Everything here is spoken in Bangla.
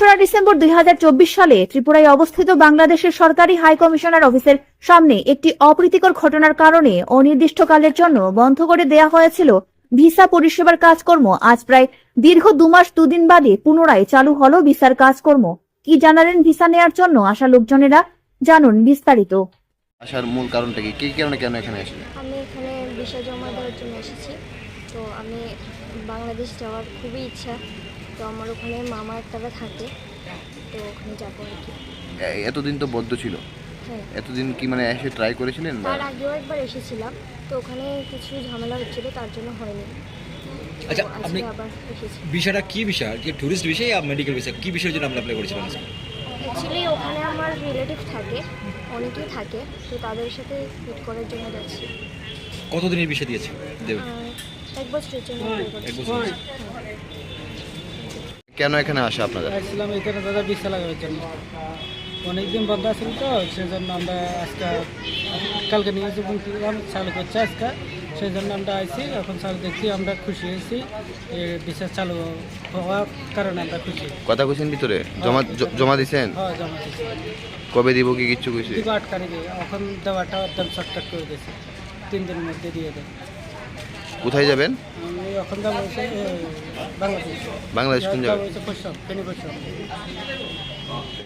তেসরা ডিসেম্বর 2024 সালে ত্রিপুরায় অবস্থিত বাংলাদেশের সরকারি হাই কমিশনার অফিসের সামনে একটি অপ্রীতিকর ঘটনার কারণে অনির্দিষ্টকালের জন্য বন্ধ করে দেয়া হয়েছিল ভিসা পরিষেবার কাজকর্ম। আজ প্রায় দীর্ঘ 2 মাস 2 দিন বাদে পুনরায় চালু হলো ভিসার কাজকর্ম। কি জানালেন ভিসা নেয়ার জন্য আসা লোকজনেরা, জানুন বিস্তারিত। আসার মূল কারণটা কি, কি কারণে কেন এখানে এসেছেন? আমি এখানে ভিসা জমা দেওয়ার জন্য এসেছি। তো আমি বাংলাদেশ যাওয়ার খুবই ইচ্ছা। তো আমার ওখানে মামা একটারা থাকে, তো ওখানে যাবো আর কি। এতদিন তো বদ্ধ ছিল, হ্যাঁ, এতদিন কি মানে এসে ট্রাই করেছিলেন? বা তার আগেও একবার এসেছিলাম, তো ওখানে কিছু ঝামেলা হচ্ছিল, তার জন্য হয়নি। আচ্ছা, তো আপনি আজকে আবার এসেছি। ভিসাটা কি ভিসা, কি টুরিস্ট ভিসা বা মেডিকেল ভিসা, কি বিষয়ের জন্য আপনি অ্যাপ্লাই করেছিলেন? অ্যাকচুয়ালি ওখানে আমার রিলেটিভ থাকে, অনেকেই থাকে, তো তাদের সাথে মিট করার জন্য যাচ্ছি। কতদিনের ভিসা দিয়েছে দেবে? 1 বছরের জন্য apply করেছি। 1 বছর। কেন এখানে আসা আপনাদের? আসছিলাম এখানে দাদা ভিসা লাগানোর জন্য। অনেকদিন বন্ধ আছিল তো, সেজন্য আমরা আজকে কালকে নিয়ে যখন চালু করছে আজকে, সেই জন্য আমরা আইছি। এখন চালু দেখছি, আমরা খুশি হয়েছি। ভিসা চালু হওয়ার কারণে আমরা খুশি। কথা কইছেন ভিতরে জমা দিছেন? হ্যাঁ, জমা দিচ্ছি। কবে দিব কি কিচ্ছু কইছে? 8 তারিখে এখন দেওয়াটা একদম শর্টকাট করে দিয়েছে, 3 দিনের মধ্যে দিয়ে দেয়। কোথায় যাবেন? আমি এখন যাবো হচ্ছে বাংলাদেশ। বাংলাদেশ কোন জায়গায়? যাবো হচ্ছে পশ্চিম, ফেনী পশ্চিম।